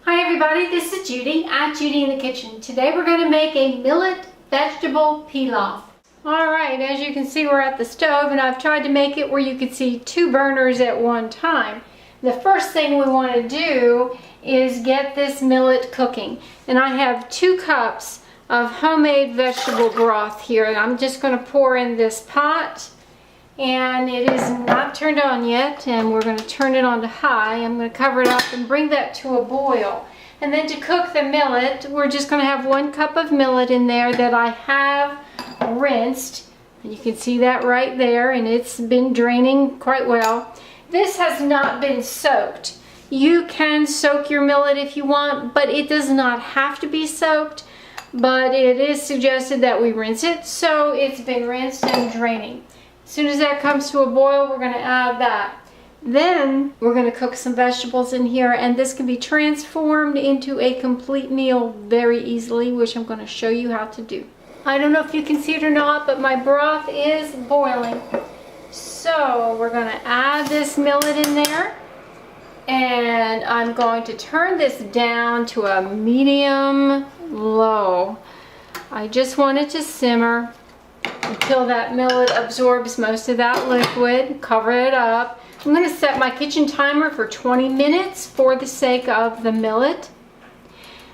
Hi everybody, this is Judy at Judy in the Kitchen. Today we're going to make a millet vegetable pilaf. Alright, as you can see we're at the stove and I've tried to make it where you can see two burners at one time. The first thing we want to do is get this millet cooking. And I have 2 cups of homemade vegetable broth here. And I'm just going to pour in this pot. And it is not turned on yet, and we're going to turn it on to high. I'm going to cover it up and bring that to a boil. And then to cook the millet, we're just going to have 1 cup of millet in there that I have rinsed. And you can see that right there, and it's been draining quite well. This has not been soaked. You can soak your millet if you want, but it does not have to be soaked. But it is suggested that we rinse it, so it's been rinsed and draining. As soon as that comes to a boil, we're going to add that. Then we're going to cook some vegetables in here, and this can be transformed into a complete meal very easily, which I'm going to show you how to do. I don't know if you can see it or not, but my broth is boiling. So we're going to add this millet in there, and I'm going to turn this down to a medium low. I just want it to simmer until that millet absorbs most of that liquid. Cover it up. I'm going to set my kitchen timer for 20 minutes for the sake of the millet.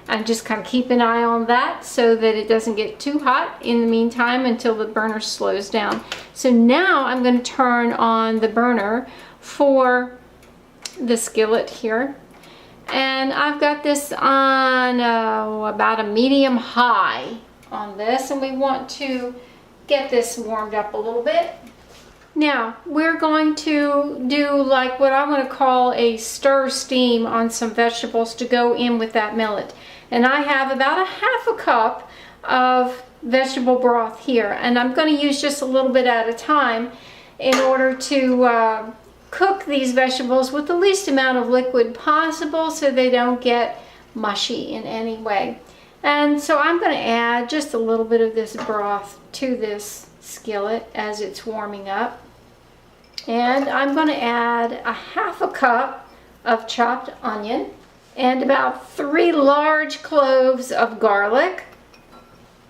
And just kind of keep an eye on that so that it doesn't get too hot in the meantime until the burner slows down. So now I'm going to turn on the burner for the skillet here. And I've got this on about a medium high on this, and we want to get this warmed up a little bit. Now we're going to do like what I'm going to call a stir steam on some vegetables to go in with that millet. And I have about a ½ cup of vegetable broth here, and I'm going to use just a little bit at a time in order to cook these vegetables with the least amount of liquid possible so they don't get mushy in any way. And so I'm going to add just a little bit of this broth to this skillet as it's warming up. And I'm going to add a ½ cup of chopped onion and about 3 large cloves of garlic.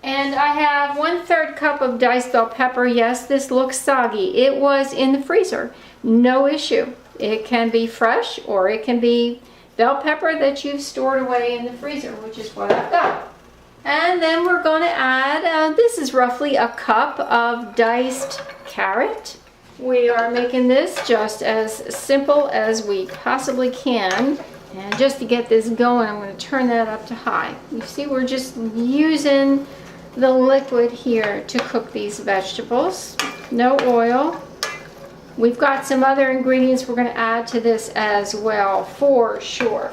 And I have 1/3 cup of diced bell pepper. Yes, this looks soggy. It was in the freezer. No issue. It can be fresh or it can be bell pepper that you've stored away in the freezer, which is what I've got. And then we're going to add, this is roughly a cup of diced carrot. We are making this just as simple as we possibly can. And just to get this going, I'm going to turn that up to high. You see, we're just using the liquid here to cook these vegetables. No oil. We've got some other ingredients we're going to add to this as well, for sure.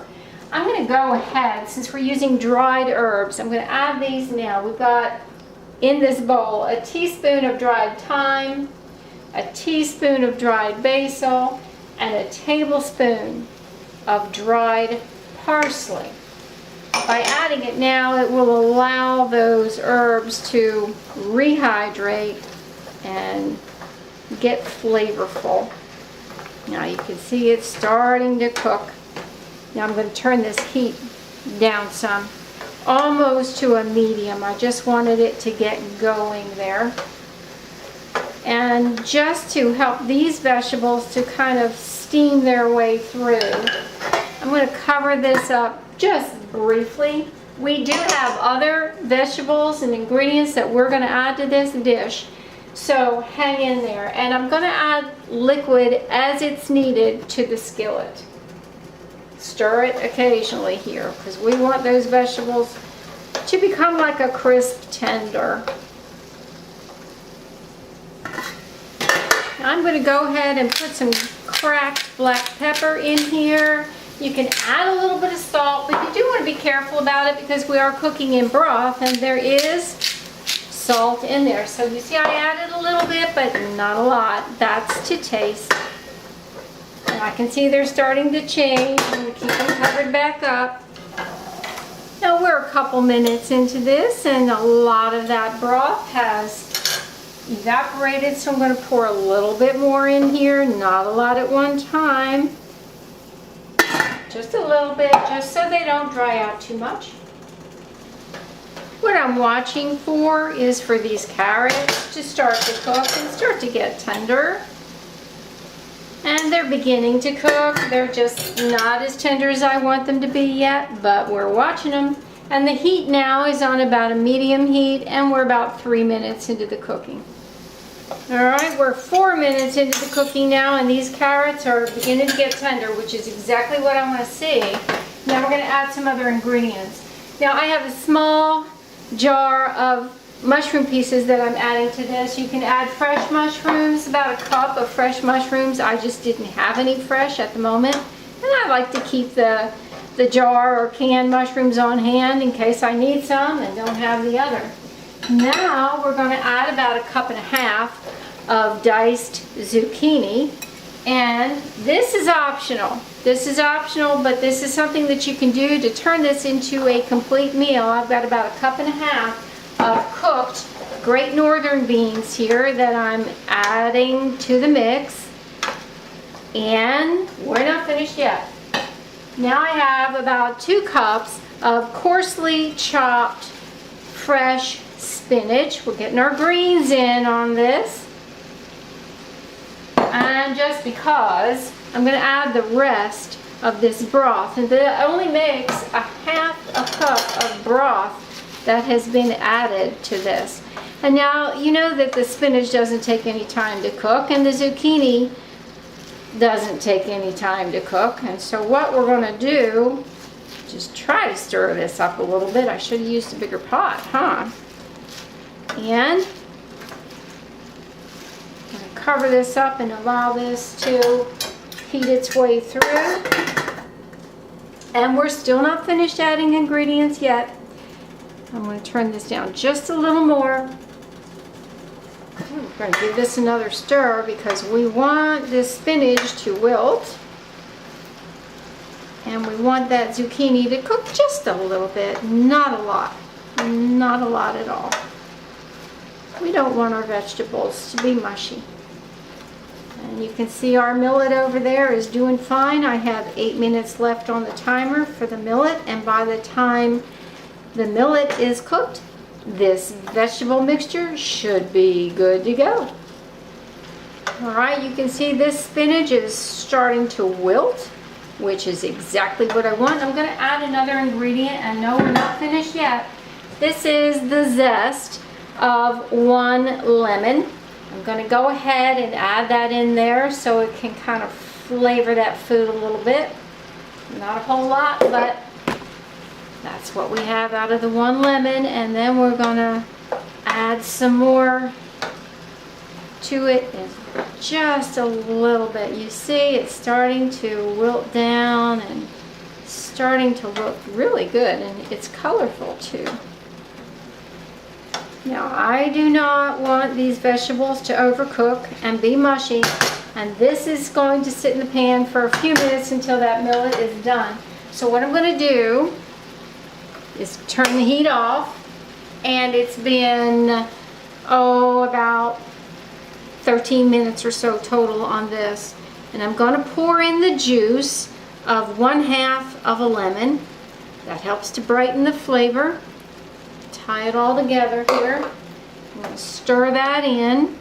I'm going to go ahead, since we're using dried herbs, I'm going to add these now. We've got in this bowl a teaspoon of dried thyme, a teaspoon of dried basil, and a tablespoon of dried parsley. By adding it now, it will allow those herbs to rehydrate and get flavorful. Now you can see it's starting to cook. Now I'm going to turn this heat down some, almost to a medium. I just wanted it to get going there. And just to help these vegetables to kind of steam their way through, I'm going to cover this up just briefly. We do have other vegetables and ingredients that we're going to add to this dish. So hang in there, and I'm going to add liquid as it's needed to the skillet. Stir it occasionally here because we want those vegetables to become like a crisp tender. Now I'm going to go ahead and put some cracked black pepper in here. You can add a little bit of salt, but you do want to be careful about it because we are cooking in broth and there is salt in there. So you see I added a little bit, but not a lot. That's to taste. And I can see they're starting to change. I'm going to keep them covered back up. Now we're a couple minutes into this and a lot of that broth has evaporated, so I'm going to pour a little bit more in here, not a lot at one time. just a little bit, just so they don't dry out too much. What I'm watching for is for these carrots to start to cook and start to get tender. And they're beginning to cook. They're just not as tender as I want them to be yet, but we're watching them. And the heat now is on about a medium heat, and we're about 3 minutes into the cooking. All right, we're 4 minutes into the cooking now, and these carrots are beginning to get tender, which is exactly what I want to see. Now we're going to add some other ingredients. Now I have a small jar of mushroom pieces that I'm adding to this. You can add fresh mushrooms, about a cup of fresh mushrooms. I just didn't have any fresh at the moment, and I like to keep the jar or canned mushrooms on hand in case I need some and don't have the other. Now we're going to add about 1.5 cups of diced zucchini, and this is optional. This is optional, but this is something that you can do to turn this into a complete meal. I've got about 1.5 cups of cooked Great Northern beans here that I'm adding to the mix, and we're not finished yet. Now I have about 2 cups of coarsely chopped fresh spinach. We're getting our greens in on this. And just because, I'm going to add the rest of this broth. And that only makes 1/2 cup of broth that has been added to this. And now you know that the spinach doesn't take any time to cook, and the zucchini doesn't take any time to cook. And so what we're going to do, just try to stir this up a little bit. I should have used a bigger pot, huh? And I'm going to cover this up and allow this to heat its way through. And we're still not finished adding ingredients yet. I'm going to turn this down just a little more. We're going to give this another stir because we want this spinach to wilt. And we want that zucchini to cook just a little bit, not a lot. Not a lot at all. We don't want our vegetables to be mushy. And you can see our millet over there is doing fine. I have 8 minutes left on the timer for the millet, and by the time the millet is cooked, this vegetable mixture should be good to go. Alright, you can see this spinach is starting to wilt, which is exactly what I want. I'm going to add another ingredient, and no, we're not finished yet. This is the zest of 1 lemon. I'm going to go ahead and add that in there so it can kind of flavor that food a little bit. Not a whole lot, but that's what we have out of the 1 lemon, and then we're going to add some more to it, just a little bit. You see it's starting to wilt down and starting to look really good, and it's colorful too. Now I do not want these vegetables to overcook and be mushy, and this is going to sit in the pan for a few minutes until that millet is done. So what I'm going to do is turn the heat off, and it's been about 13 minutes or so total on this, and I'm going to pour in the juice of 1/2 of a lemon. That helps to brighten the flavor. Tie it all together here. I'm going to stir that in,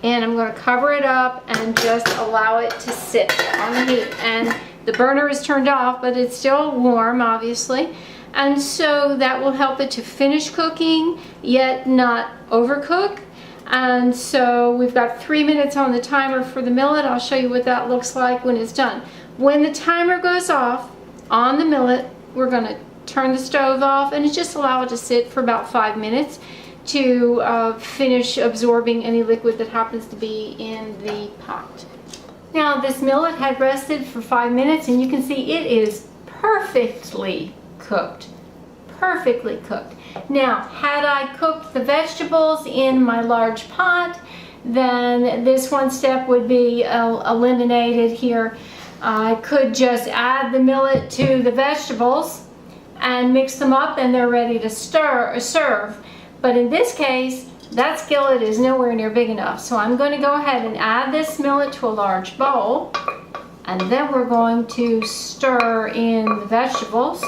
and I'm going to cover it up and just allow it to sit on the heat. And the burner is turned off, but it's still warm, obviously. And so that will help it to finish cooking, yet not overcook. And so we've got 3 minutes on the timer for the millet. I'll show you what that looks like when it's done. When the timer goes off on the millet, we're going to turn the stove off and just allow it to sit for about 5 minutes to finish absorbing any liquid that happens to be in the pot. Now this millet had rested for 5 minutes, and you can see it is perfectly cooked. Perfectly cooked. Now, had I cooked the vegetables in my large pot, then this one step would be eliminated here. I could just add the millet to the vegetables and mix them up, and they're ready to serve. But in this case, that skillet is nowhere near big enough. So I'm going to go ahead and add this millet to a large bowl, And then we're going to stir in the vegetables,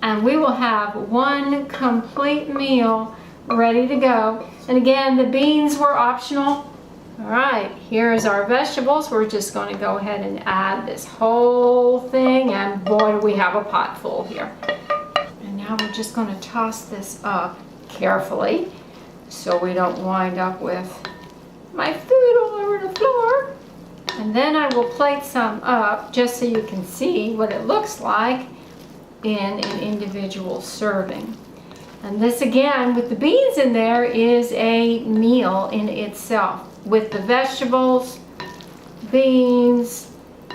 and we will have one complete meal ready to go. And again, the beans were optional. All right, here's our vegetables. We're just going to go ahead and add this whole thing, and boy, do we have a pot full here. And now we're just going to toss this up carefully so we don't wind up with my food all over the floor. And then I will plate some up just so you can see what it looks like in an individual serving. And this again, with the beans in there, is a meal in itself. With the vegetables, beans,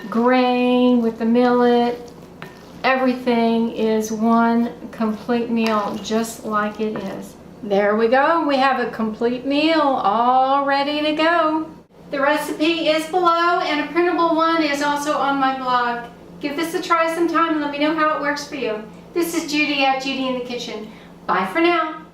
grain, with the millet, everything is one complete meal just like it is. There we go. We have a complete meal all ready to go. The recipe is below, and a printable one is also on my blog. Give this a try sometime and let me know how it works for you. This is Judi at Judi in the Kitchen. Bye for now.